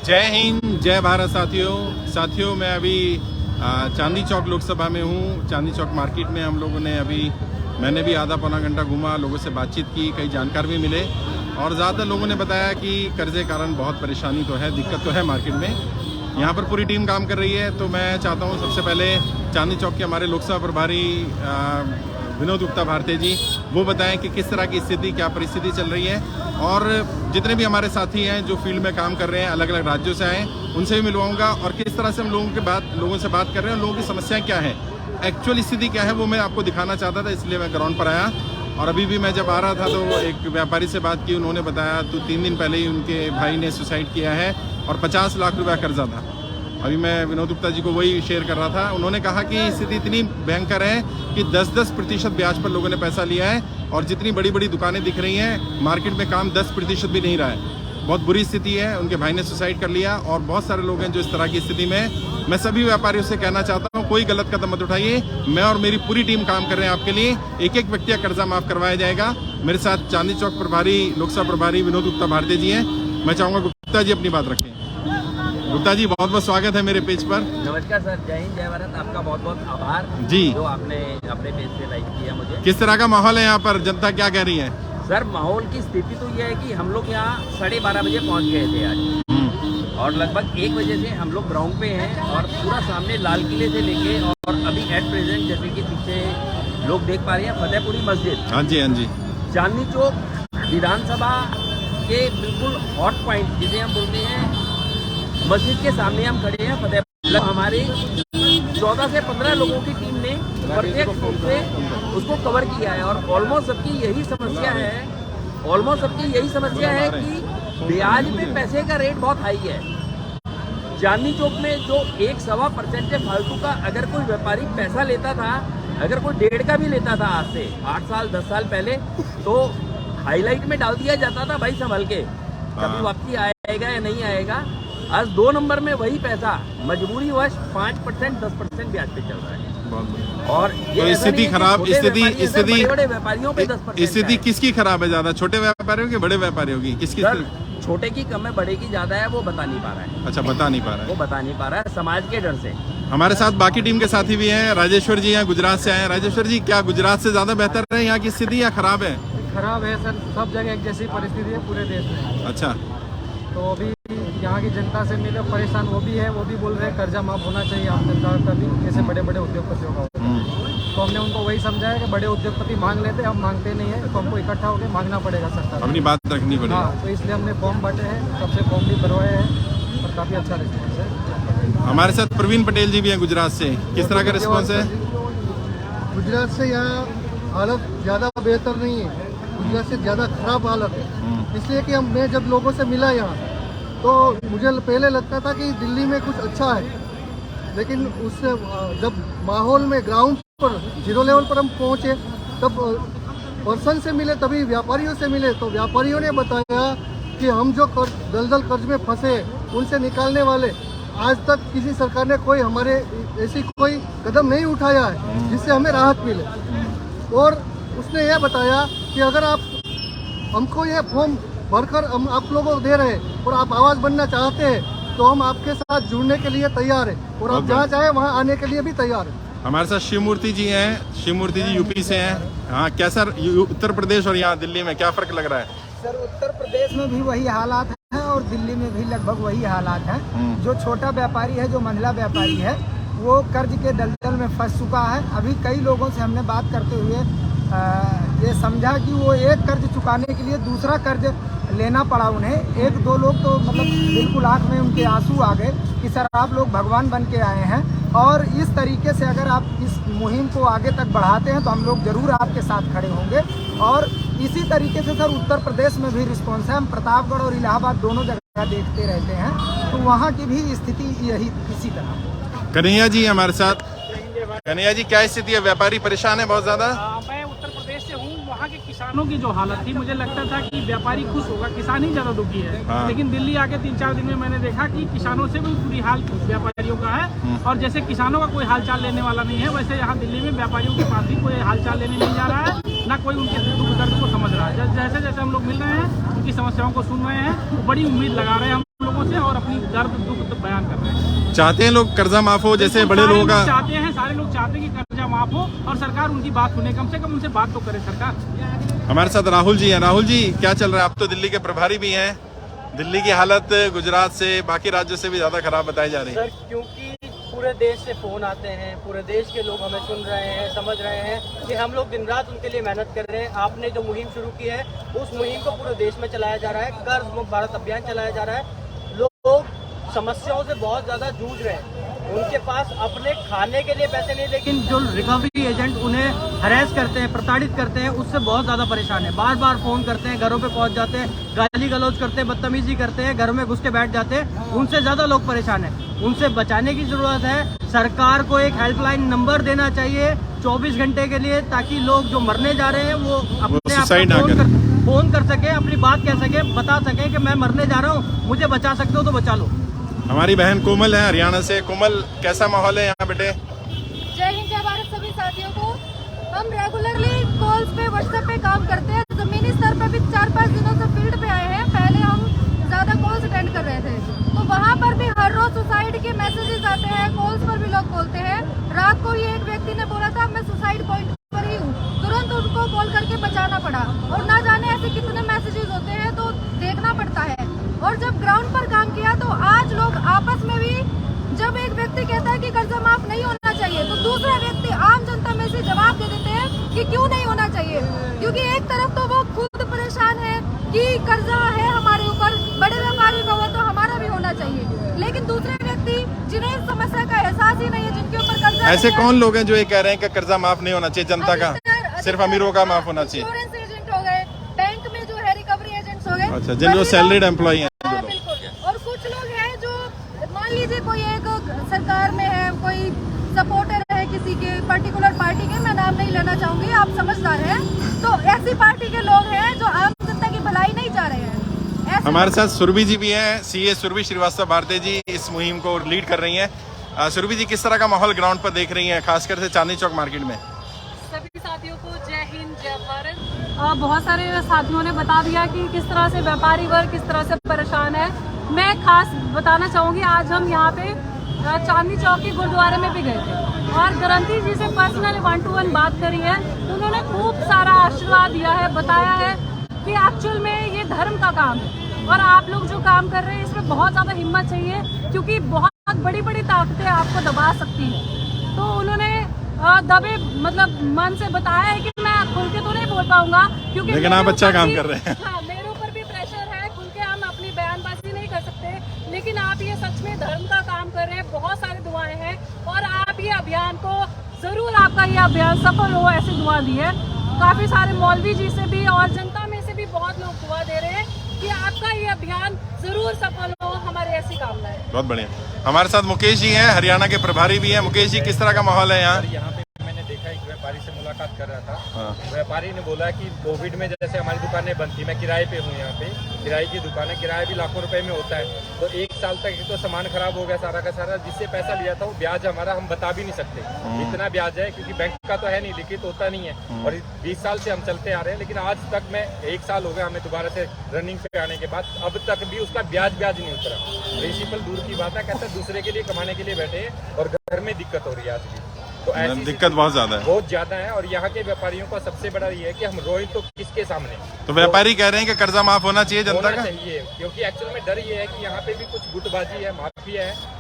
जय हिंद, जय भारत साथियों मैं अभी चांदनी चौक लोकसभा में हूँ। चांदनी चौक मार्केट में हम लोगों ने मैंने भी आधा पौना घंटा घूमा, लोगों से बातचीत की, कई जानकार भी मिले और ज़्यादातर लोगों ने बताया कि कर्जे कारण बहुत परेशानी तो है, दिक्कत तो है मार्केट में। यहाँ पर पूरी टीम काम कर रही है, तो मैं चाहता हूँ सबसे पहले चांदनी चौक के हमारे लोकसभा प्रभारी विनोद गुप्ता भारती जी वो बताएं कि किस तरह की स्थिति, क्या परिस्थिति चल रही है और जितने भी हमारे साथी हैं जो फील्ड में काम कर रहे हैं, अलग अलग राज्यों से आए, उनसे भी मिलवाऊंगा और किस तरह से हम लोगों से बात कर रहे हैं, लोगों की समस्याएं क्या है, एक्चुअल स्थिति क्या है, वो मैं आपको दिखाना चाहता था, इसलिए मैं ग्राउंड पर आया। और अभी भी मैं जब आ रहा था तो एक व्यापारी से बात की, उन्होंने बताया तो 3 दिन पहले ही उनके भाई ने सुसाइड किया है और 50 लाख रुपया कर्जा था। अभी मैं विनोद गुप्ता जी को वही शेयर कर रहा था। उन्होंने कहा कि स्थिति इतनी भयंकर है कि 10% ब्याज पर लोगों ने पैसा लिया है और जितनी बड़ी बड़ी दुकानें दिख रही हैं, मार्केट में काम 10% भी नहीं रहा है। बहुत बुरी स्थिति है। उनके भाई ने सुसाइड कर लिया और बहुत सारे लोग हैं जो इस तरह की स्थिति में। मैं सभी व्यापारियों से कहना चाहता हूँ, कोई गलत कदम मत उठाइए। मैं और मेरी पूरी टीम काम कर रहे हैं आपके लिए। एक एक व्यक्ति का कर्जा माफ करवाया जाएगा। मेरे साथ चांदनी चौक प्रभारी, लोकसभा प्रभारी विनोद गुप्ता भारती जी हैं। मैं चाहूँगा गुप्ता जी अपनी बात रखें। गुप्ता जी, बहुत बहुत स्वागत है मेरे पेज पर। नमस्कार सर, जय हिंद, जय भारत। आपका बहुत बहुत आभार जी, जो आपने अपने पेज से लाइक किया मुझे। किस तरह का माहौल है यहाँ पर, जनता क्या कह रही है? सर, माहौल की स्थिति तो ये है कि हम लोग यहाँ 12:30 बजे पहुँच गए थे आज और लगभग 1 बजे से हम लोग ग्राउंड पे हैं और पूरा सामने लाल किले से लेके और अभी एट प्रेजेंट जैसे कि पीछे लोग देख पा रहे हैं फतेहपुरी मस्जिद, हाँ जी, हाँ जी, चांदनी चौक विधानसभा के बिल्कुल हॉट पॉइंट जिसे हम बोलते हैं, मस्जिद के सामने हम खड़े हैं। फतेहपुर हमारे 14 से 15 लोगों की टीम ने प्रत्येक रूप से उसको कवर किया है और ऑलमोस्ट सबकी यही समस्या है कि ब्याज में पैसे का रेट बहुत हाई है। चांदनी चौक में जो 1-1.25% फालतू का अगर कोई व्यापारी पैसा लेता था, अगर कोई 1.5 का भी लेता था आज से 8 साल 10 साल पहले, तो हाईलाइट में डाल दिया जाता था, भाई संभल के, कभी वापसी आएगा या नहीं आएगा। आज 2 नंबर में वही पैसा मजबूरी वश 5% 10% ब्याज पे चल रहा है। और ये स्थिति खराब, बड़े व्यापारियों पे 10% स्थिति किसकी खराब है ज्यादा, छोटे व्यापारियों की, बड़े व्यापारियों की, किसकी? छोटे की कम है, बड़े की ज्यादा है, वो बता नहीं पा रहा है। अच्छा, बता नहीं पा रहा है, वो बता नहीं पा रहा है समाज के डर से। हमारे साथ बाकी टीम के साथी भी हैं। राजेश्वर जी हैं, गुजरात से आए हैं। राजेश्वर जी, क्या गुजरात से ज्यादा बेहतर है यहाँ की स्थिति या खराब है? खराब है सर, सब जगह एक जैसी परिस्थिति है पूरे देश में। अच्छा, तो अभी यहाँ की जनता से मिले परेशान वो भी है, वो भी बोल रहे हैं कर्जा माफ होना चाहिए आम जनता का भी, जैसे बड़े बड़े उद्योगपतियों का होता है। तो हमने उनको वही समझाया कि बड़े उद्योगपति मांग लेते, हम मांगते नहीं है, तो हमको इकट्ठा होकर मांगना पड़ेगा सरकार, अपनी बात रखनी पड़ेगी। हाँ, तो इसलिए हमने फॉर्म बांटे हैं, सबसे फॉर्म भी भरवाए हैं और काफ़ी अच्छा रिस्पॉन्स है। हमारे साथ प्रवीण पटेल जी भी हैं गुजरात से। किस तरह का रिस्पॉन्स है? गुजरात से यहाँ हालत ज़्यादा बेहतर नहीं है, गुजरात से ज़्यादा खराब हालत है। इसलिए कि मैं जब लोगों से मिला यहाँ तो मुझे पहले लगता था कि दिल्ली में कुछ अच्छा है, लेकिन उससे जब माहौल में ग्राउंड पर 0 लेवल पर हम पहुँचे, तब पर्सन से मिले, तभी व्यापारियों से मिले, तो व्यापारियों ने बताया कि हम जो दलदल कर्ज में फंसे उनसे निकालने वाले, आज तक किसी सरकार ने कोई हमारे ऐसी कोई कदम नहीं उठाया है जिससे हमें राहत मिले। और उसने यह बताया कि अगर आप हमको यह फॉर्म भरकर हम आप लोगों को दे रहे हैं और आप आवाज़ बनना चाहते हैं तो हम आपके साथ जुड़ने के लिए तैयार हैं और आप जहाँ चाहे वहाँ आने के लिए भी तैयार हैं। हमारे साथ शिवमूर्ति जी हैं। शिवमूर्ति जी यूपी से हैं। हाँ, कैसा उत्तर प्रदेश और यहाँ दिल्ली में क्या फर्क लग रहा है? सर, उत्तर प्रदेश में भी वही हालात हैं और दिल्ली में भी लगभग वही हालात हैं। जो छोटा व्यापारी है, जो महिला व्यापारी है, वो कर्ज के दलदल में फंस चुका है। अभी कई लोगों से हमने बात करते हुए ये समझा कि वो एक कर्ज चुकाने के लिए दूसरा कर्ज लेना पड़ा उन्हें। 1-2 लोग तो मतलब बिल्कुल आँख में उनके आंसू आ गए कि सर, आप लोग भगवान बन के आए हैं और इस तरीके से अगर आप इस मुहिम को आगे तक बढ़ाते हैं तो हम लोग ज़रूर आपके साथ खड़े होंगे। और इसी तरीके से सर उत्तर प्रदेश में भी रिस्पॉन्स है। हम प्रतापगढ़ और इलाहाबाद दोनों जगह देखते रहते हैं, तो वहाँ की भी स्थिति यही इसी तरह। कन्हैया जी हमारे साथ। कन्हैया जी, क्या स्थिति है? व्यापारी परेशान है बहुत ज्यादा? मैं उत्तर प्रदेश से हूँ। वहाँ के किसानों की जो हालत थी, मुझे लगता था कि व्यापारी खुश होगा, किसान ही ज्यादा दुखी है। हाँ। लेकिन दिल्ली आके 3-4 दिन में मैंने देखा कि किसानों से भी बुरी हाल व्यापारियों का है और जैसे किसानों का कोई हालचाल लेने वाला नहीं है, वैसे यहाँ दिल्ली में व्यापारियों के पास भी कोई हालचाल लेने नहीं जा रहा है, ना कोई उनके दुख दर्द को समझ रहा है। जैसे जैसे हम लोग मिल रहे हैं, उनकी समस्याओं को सुन रहे हैं, तो बड़ी उम्मीद लगा रहे हैं हम लोगों लोगों से और अपनी दर्द दुख बयान कर रहे हैं। चाहते हैं लोग कर्जा माफ हो, जैसे बड़े लोगों का चाहते हैं, सारे लोग चाहते हैं कि कर्जा माफ हो और सरकार उनकी बात सुने, कम से कम उनसे बात तो करे सरकार। हमारे साथ राहुल जी हैं। राहुल जी, क्या चल रहा है? आप तो दिल्ली के प्रभारी भी हैं। दिल्ली की हालत गुजरात से, बाकी राज्यों से भी ज्यादा खराब बताई जा रही है। सर, क्योंकि पूरे देश से फोन आते हैं, पूरे देश के लोग हमें सुन रहे हैं, समझ रहे हैं कि हम लोग दिन रात उनके लिए मेहनत कर रहे हैं। आपने जो मुहिम शुरू की है, उस मुहिम को पूरे देश में चलाया जा रहा है। कर्ज मुक्त भारत अभियान चलाया जा रहा है। लोग समस्याओं से बहुत ज्यादा जूझ रहे हैं, उनके पास अपने खाने के लिए पैसे नहीं, लेकिन जो रिकवरी एजेंट उन्हें हरेस करते हैं, प्रताड़ित करते हैं, उससे बहुत ज्यादा परेशान है। बार बार फोन करते हैं, घरों पे पहुंच जाते हैं, गाली गलौज करते हैं, बदतमीजी करते हैं, घर में घुस के बैठ जाते हैं। उनसे ज्यादा लोग परेशान हैं। उनसे बचाने की जरूरत है। सरकार को एक हेल्पलाइन नंबर देना चाहिए 24 घंटे के लिए, ताकि लोग जो मरने जा रहे हैं वो अपने आप को फोन कर सके, अपनी बात कह सके, बता सके कि मैं मरने जा रहा हूँ, मुझे बचा सकते हो तो बचा लो। हमारी बहन कोमल है हरियाणा से। कोमल, कैसा माहौल है यहाँ बेटे? जय हिंद, जय भारत सभी साथियों को। हम रेगुलरली कॉल्स पे, व्हाट्सएप पे काम करते हैं। जमीनी स्तर पे भी 4-5 दिनों से फील्ड पे आए हैं। पहले हम ज्यादा कॉल्स अटेंड कर रहे थे, तो वहाँ पर भी हर रोज सुसाइड के मैसेजेस आते हैं। कॉल्स पर भी लोग बोलते हैं। रात को ही एक व्यक्ति ने बोला था मैं सुसाइड पॉइंट पर ही हूँ, तुरंत उनको कॉल करके बचाना पड़ा। और ना जाने ऐसे कितने मैसेजेस होते हैं, तो देखना पड़ता है। और जब ग्राउंड पर काम किया तो आज लोग आपस में भी, जब एक व्यक्ति कहता है कि कर्जा माफ नहीं होना चाहिए, तो दूसरा व्यक्ति आम जनता में से जवाब दे देते हैं कि क्यों नहीं होना चाहिए। क्योंकि एक तरफ तो वो खुद परेशान है कि कर्जा है हमारे ऊपर, बड़े व्यापारी का हुआ तो हमारा भी होना चाहिए, लेकिन दूसरे व्यक्ति जिन्हें इस समस्या का एहसास ही नहीं है, जिनके ऊपर कर्जा ऐसे कौन लोग हैं जो ये कह रहे हैं कि कर्जा माफ नहीं होना चाहिए जनता का, सिर्फ अमीरों का माफ होना चाहिए? इंश्योरेंस एजेंट हो गए, बैंक में जो है रिकवरी एजेंट्स हो गए। अच्छा, जिन जो सैलरीड एम्प्लॉय हैं। हाँ, बिल्कुल। और कुछ लोग हैं जो, मान लीजिए कोई एक सरकार में है, कोई सपोर्टर है किसी के पर्टिकुलर पार्टी के, मैं नाम नहीं लेना चाहूंगी, आप समझदार हैं, तो ऐसी पार्टी के लोग हैं जो आम जनता की भलाई नहीं चाह रहे हैं। हमारे साथ सुरभि जी भी हैं। सीए सुरभि श्रीवास्तव भारती जी इस मुहिम को लीड कर रही हैं। सुरभि जी, किस तरह का माहौल ग्राउंड पर देख रही हैं, खासकर से चांदनी चौक मार्केट में? सभी साथियों को जय हिंद, जय भारत। बहुत सारे साथियों ने बता दिया कि किस तरह से व्यापारी वर्ग किस तरह से परेशान है। मैं खास बताना चाहूँगी, आज हम यहाँ पे चांदनी चौक के गुरुद्वारे में भी गए थे और ग्रंथी जी से पर्सनल 1-to-1 बात करी है। तो उन्होंने खूब सारा आशीर्वाद दिया है, बताया है कि एक्चुअल में ये धर्म का काम है और आप लोग जो काम कर रहे हैं इसमें बहुत ज़्यादा हिम्मत चाहिए, क्योंकि बहुत बड़ी बड़ी ताकतें आपको दबा सकती हैं। तो उन्होंने दबे मतलब मन से बताया है कि मैं खुल के तो नहीं बोल पाऊंगा, क्योंकि लेकिन आप अच्छा काम कर रहे हैं। हाँ, मेरे ऊपर भी प्रेशर है, खुल के हम अपनी बयानबाजी नहीं कर सकते, लेकिन आप ये सच में धर्म का काम कर रहे हैं। बहुत सारी दुआएं हैं और आप ये अभियान को जरूर, आपका ये अभियान सफल हो, ऐसी दुआ दी है। काफी सारे मौलवी जी से भी और जनता में से भी बहुत लोग दुआ दे रहे हैं कि आपका ये अभियान जरूर सफल हो, हमारी ऐसी कामना है। बहुत बढ़िया। हमारे साथ मुकेश जी हैं, हरियाणा के प्रभारी भी हैं। मुकेश जी, किस तरह का माहौल है यहाँ? यहाँ पे मैंने देखा, एक व्यापारी से मुलाकात कर रहा था। व्यापारी ने बोला कि कोविड में जैसे हमारी दुकानें बंद थी, मैं किराए पे हूँ यहाँ पे, किराए की दुकान है, किराया भी लाखों रुपए में होता है। तो 1 साल तक तो सामान खराब हो गया सारा का सारा, जिससे पैसा लिया था वो ब्याज हमारा हम बता भी नहीं सकते इतना ब्याज है, क्योंकि बैंक का तो है नहीं, लिखित होता नहीं है। और 20 साल से हम चलते आ रहे हैं, लेकिन आज तक मैं 1 साल हो गया हमें दोबारा से रनिंग पे आने के बाद, अब तक भी उसका ब्याज नहीं उतरा। प्रिंसिपल दूर की बात है, कहते हैं दूसरे के लिए कमाने के लिए बैठे हैं और घर में दिक्कत हो रही है आज भी। तो ऐसी दिक्कत बहुत ज्यादा है, बहुत ज्यादा है। और यहाँ के व्यापारियों का सबसे बड़ा ये है कि हम रोए तो किसके सामने। तो व्यापारी कह रहे हैं कि कर्जा माफ होना चाहिए जनता का? चाहिए, क्योंकि एक्चुअल में डर ये है कि यहाँ पे भी कुछ गुटबाजी है, माफिया है,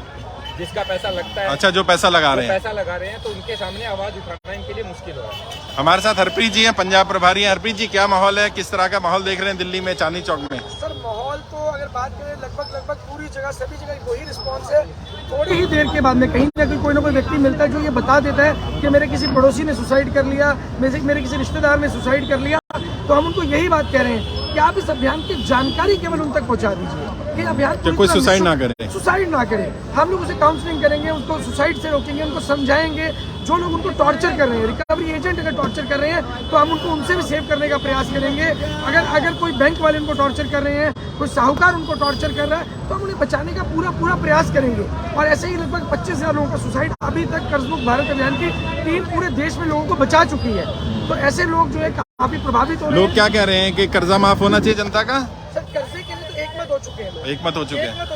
जिसका पैसा लगता है। अच्छा, जो पैसा लगा रहे हैं, पैसा लगा रहे हैं, तो उनके सामने आवाज उठाना इनके लिए मुश्किल हो रहा है। हमारे साथ हरप्रीत जी हैं, पंजाब प्रभारी हैं। हरप्रीत जी, क्या माहौल है, किस तरह का माहौल देख रहे हैं दिल्ली में चांदनी चौक में? सर, माहौल तो अगर बात करें लगभग पूरी जगह, सभी जगह वही रिस्पॉन्स है। थोड़ी ही देर के बाद में कहीं ना कहीं कोई ना कोई व्यक्ति मिलता है जो ये बता देता है कि मेरे किसी पड़ोसी ने सुसाइड कर लिया, मेरे किसी रिश्तेदार ने सुसाइड कर लिया। तो हम उनको यही बात कह रहे हैं कि आप इस अभियान की जानकारी केवल उन तक पहुंचा दीजिए कि अभियान कोई सुसाइड ना करे, सुसाइड ना करे। हम लोग उसे काउंसलिंग करेंगे, उसको सुसाइड से रोकेंगे, उनको समझाएंगे। जो लोग उनको टॉर्चर कर रहे हैं, रिकवरी एजेंट अगर टॉर्चर कर रहे हैं, तो हम उनको उनसे भी सेव करने का प्रयास करेंगे। अगर कोई बैंक वाले उनको टॉर्चर कर रहे हैं, कोई साहूकार उनको टॉर्चर कर रहा है, तो हम उन्हें बचाने का पूरा प्रयास करेंगे। और ऐसे ही लगभग 25,000 लोगों का सुसाइड अभी तक कर्ज मुक्त भारत अभियान की टीम पूरे देश में लोगों को बचा चुकी है। तो ऐसे लोग जो है काफी प्रभावित हो रहे हैं। लोग क्या कह रहे हैं कि कर्जा माफ होना चाहिए जनता का? सर, कर्जे के लिए तो एकमत हो चुके हैं, एकमत हो चुके हैं।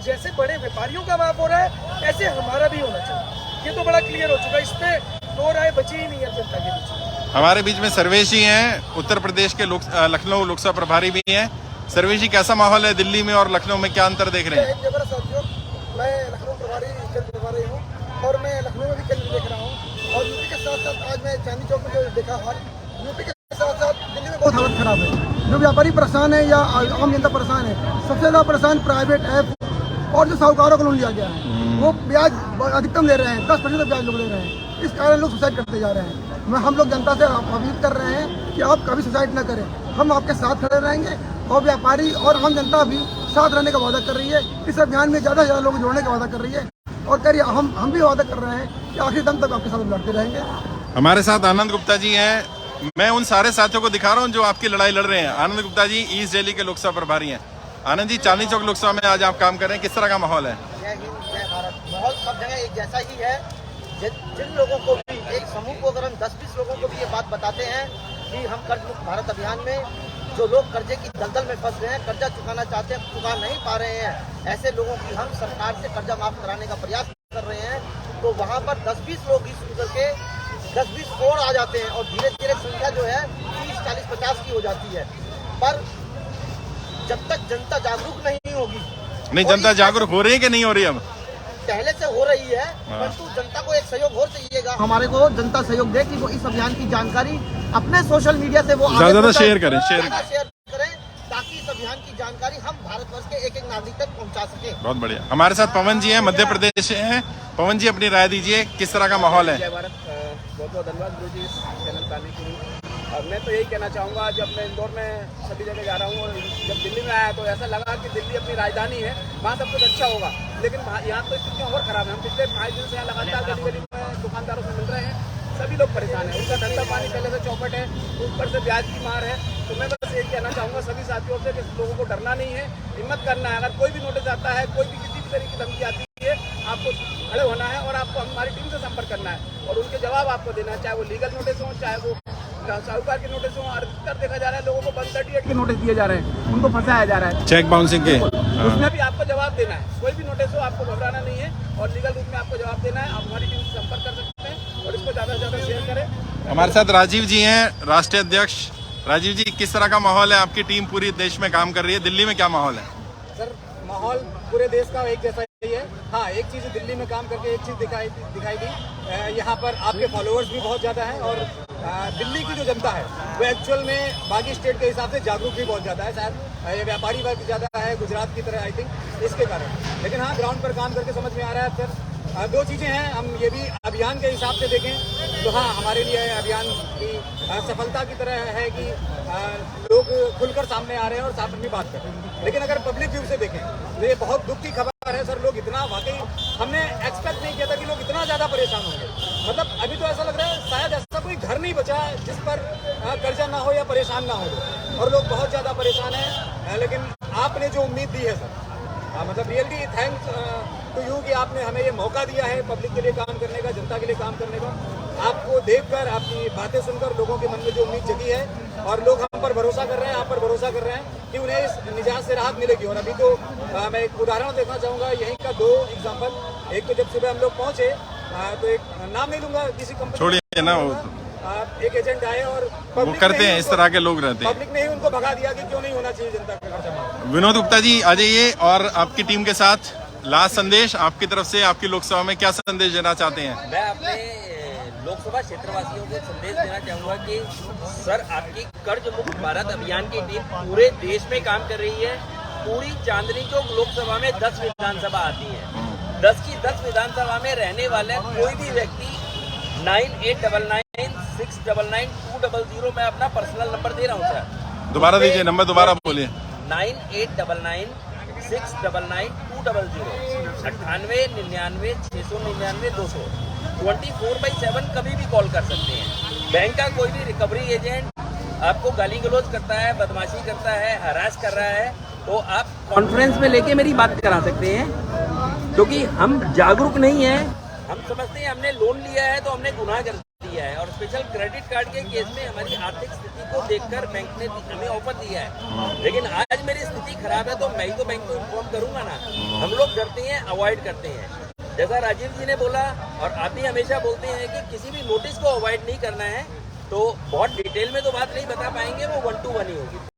जैसे बड़े व्यापारियों का माफ हो रहा है ऐसे हमारा भी होना चाहिए। ये तो बड़ा क्लियर हो चुका है, इसमें दो राय बची ही नहीं है जनता के बीच। हमारे बीच में सर्वेश जी हैं, उत्तर प्रदेश के लखनऊ लोकसभा प्रभारी भी हैं। सर्वेश जी, कैसा माहौल है दिल्ली में और लखनऊ में, क्या अंतर देख रहे हैं? जबरदस्त साथियों, मैं लखनऊ केंद्र प्रभारी हूँ और मैं लखनऊ में भी केंद्र देख रहा हूँ और यूपी के साथ साथ आज मैं चांदनी चौक में जो देखा हाल, यूपी के साथ साथ दिल्ली में बहुत हालत खराब है। जो व्यापारी परेशान है या आम जनता परेशान है, सबसे ज्यादा परेशान प्राइवेट ऐप और जो साहूकारों को लोन लिया गया है वो ब्याज अधिकतम ले रहे हैं, 10% ब्याज लोग ले रहे हैं। इस कारण लोग सुसाइड करते जा रहे हैं। हम लोग जनता से अपील कर रहे हैं कि आप कभी सुसाइड न करें, हम आपके साथ खड़े रहेंगे और व्यापारी और आम जनता भी साथ रहने का वादा कर रही है। इस अभियान में ज़्यादा से ज़्यादा लोग जोड़ने का वादा कर रही है और करिए हम भी वादा कर रहे हैं कि आखिरी दम तक आपके साथ लड़ते रहेंगे। हमारे साथ आनंद गुप्ता जी हैं। मैं उन सारे साथियों को दिखा रहा हूँ जो आपकी लड़ाई लड़ रहे हैं। आनंद गुप्ता जी ईस्ट दिल्ली के लोकसभा प्रभारी हैं। आनंद जी, चांदनी चौक लोकसभा में आज आप काम कर रहे हैं, किस तरह का माहौल है? जय हिंद, जय भारत। माहौल सब जगह एक जैसा ही है। जिन लोगों को भी, एक समूह को अगर हम 10-20 लोगों को भी ये बात बताते हैं कि हम कर्ज मुक्त भारत अभियान में जो लोग कर्जे की दलदल में फंस गए हैं, कर्जा चुकाना चाहते हैं, चुका नहीं पा रहे हैं, ऐसे लोगों की हम सरकार से कर्जा माफ कराने का प्रयास कर रहे हैं, तो वहाँ पर 10-20 लोग ही सुन करके 10-20 और आ जाते हैं और धीरे धीरे संख्या जो है 30, 40, 50 की हो जाती है। पर जब तक जनता जागरूक नहीं होगी, नहीं, जनता जागरूक हो रही है कि नहीं हो रही? अब पहले से हो रही है, परंतु जनता को एक सहयोग और चाहिएगा। हमारे को जनता सहयोग दे कि वो इस अभियान की जानकारी अपने सोशल मीडिया से वो ज्यादा शेयर करें, शेयर करें ताकि इस अभियान की जानकारी हम भारतवर्ष के एक नागरिक तक पहुंचा सके। बहुत बढ़िया। हमारे साथ पवन जी हैं, मध्य प्रदेश से हैं। पवन जी, अपनी राय दीजिए, किस तरह का माहौल है? जय भारत। बहुत बहुत धन्यवाद गुरु जी इस चैनल पाने के लिए। और मैं तो यही कहना चाहूँगा, जब मैं इंदौर में सभी जगह जा रहा हूँ और जब दिल्ली में आया तो ऐसा लगा कि दिल्ली अपनी राजधानी है, वहाँ सब कुछ अच्छा होगा, लेकिन यहाँ तो स्थितियाँ और ख़राब है। हम पिछले 5 दिन से यहाँ लगातार गली गली में दुकानदारों से मिल रहे हैं, सभी लोग परेशान हैं। उनका धंधा पानी पहले से चौपट है, ऊपर से ब्याज की मार है। तो मैं बस यही कहना चाहूँगा सभी साथियों से कि लोगों को डरना नहीं है, हिम्मत करना है। अगर कोई भी नोटिस आता है, कोई भी किसी भी तरह की धमकी आती है, आपको खड़े होना है और आपको हमारी टीम से संपर्क करना है और उनके जवाब आपको देना है, चाहे वो लीगल नोटिस हो, चाहे वो साहूकार के नोटिस हो। अधिकतर देखा जा रहा है लोगों को 138 के नोटिस दिए जा रहे हैं, उनको फंसाया जा रहा है चेक बाउंसिंग के। उसमें भी आपको जवाब देना है। कोई भी नोटिस हो, आपको घबराना नहीं है और लीगल रूप में आपको जवाब देना है। आप हमारी टीम से संपर्क कर सकते हैं और इसको ज़्यादा से ज़्यादा शेयर करें। हमारे साथ राजीव जी हैं, राष्ट्रीय अध्यक्ष। राजीव जी, किस तरह का माहौल है? आपकी टीम पूरी देश में काम कर रही है, दिल्ली में क्या माहौल है? सर, माहौल पूरे देश का एक जैसा ही है। हाँ, एक चीज़ दिल्ली में काम करके एक चीज़ दिखाई दी, यहाँ पर आपके फॉलोअर्स भी बहुत ज़्यादा हैं और दिल्ली की जो जनता है वो एक्चुअल में बाकी स्टेट के हिसाब से जागरूक भी बहुत ज़्यादा है। शायद ये व्यापारी वर्ग ज़्यादा है गुजरात की तरह, आई थिंक, इसके कारण। लेकिन हाँ, ग्राउंड पर काम करके समझ में आ रहा है। सर, दो चीज़ें हैं, हम ये भी अभियान के हिसाब से देखें तो हाँ, हमारे लिए अभियान की सफलता की तरह है कि लोग खुलकर सामने आ रहे हैं और साथ में बात कर रहे हैं। लेकिन अगर पब्लिक व्यू से देखें तो ये बहुत दुख की खबर है। सर, लोग इतना, वाकई हमने एक्सपेक्ट नहीं किया था कि लोग इतना ज़्यादा परेशान होंगे। मतलब अभी तो ऐसा लग रहा है शायद ऐसा कोई घर नहीं बचा है जिस पर कर्जा ना हो या परेशान ना हो, और लोग बहुत ज़्यादा परेशान हैं। लेकिन आपने जो उम्मीद दी है सर, मतलब रियली थैंक्स टू यू कि आपने हमें ये मौका दिया है पब्लिक के लिए काम करने का, जनता के लिए काम करने का। आपको देखकर, आपकी बातें सुनकर लोगों के मन में जो उम्मीद जगी है और लोग हम पर भरोसा कर रहे हैं, आप पर भरोसा कर रहे हैं कि उन्हें इस निजात से राहत मिलेगी। और अभी तो मैं एक उदाहरण देखना चाहूँगा, यहीं का 2 एग्जाम्पल। एक तो जब सुबह हम लोग पहुँचे तो एक नाम नहीं लूँगा किसी कंपनी, छोड़िए ना, एक एजेंट आए और वो करते हैं, इस तरह के लोग रहते हैं। पब्लिक ने ही उनको भगा दिया कि क्यों नहीं होना चाहिए जनता का खर्चा। विनोद गुप्ता जी, आ जाइए और आपकी टीम के साथ लास्ट संदेश आपकी तरफ से, आपकी लोकसभा में क्या संदेश देना चाहते हैं? मैं अपने लोकसभा क्षेत्रवासियों को संदेश देना चाहूँगा कि सर, आपकी कर्ज मुक्त भारत अभियान की टीम पूरे देश में काम कर रही है। पूरी चांदनी चौक लोकसभा में 10 विधानसभा आती है। 10 की 10 विधानसभा में रहने वाले कोई भी व्यक्ति 9899-699-200 में अपना पर्सनल नंबर दे रहा हूँ सर। दोबारा दीजिए नंबर, दोबारा बोलिए। 9899-699-200, 9899-699-200। 24/7 कभी भी कॉल कर सकते हैं। बैंक का कोई भी रिकवरी एजेंट आपको गाली गलौज करता है, बदमाशी करता है, हरास कर रहा है, तो आप कॉन्फ्रेंस में लेके मेरी बात करा सकते हैं, क्योंकि हम जागरूक नहीं हैं। हम समझते हैं हमने लोन लिया है तो हमने गुनाह कर दिया किया है और स्पेशल क्रेडिट कार्ड के केस में हमारी आर्थिक स्थिति को देखकर बैंक ने हमें ऑफर दिया है। लेकिन आज मेरी स्थिति खराब है तो मैं ही तो बैंक को इन्फॉर्म करूंगा ना। हम लोग डरते हैं, अवॉइड करते हैं। जैसा राजीव जी ने बोला और आप भी हमेशा बोलते हैं कि किसी भी नोटिस को अवॉइड नहीं करना है, तो बहुत डिटेल में तो बात नहीं बता पाएंगे, वो 1 to 1 ही होगी।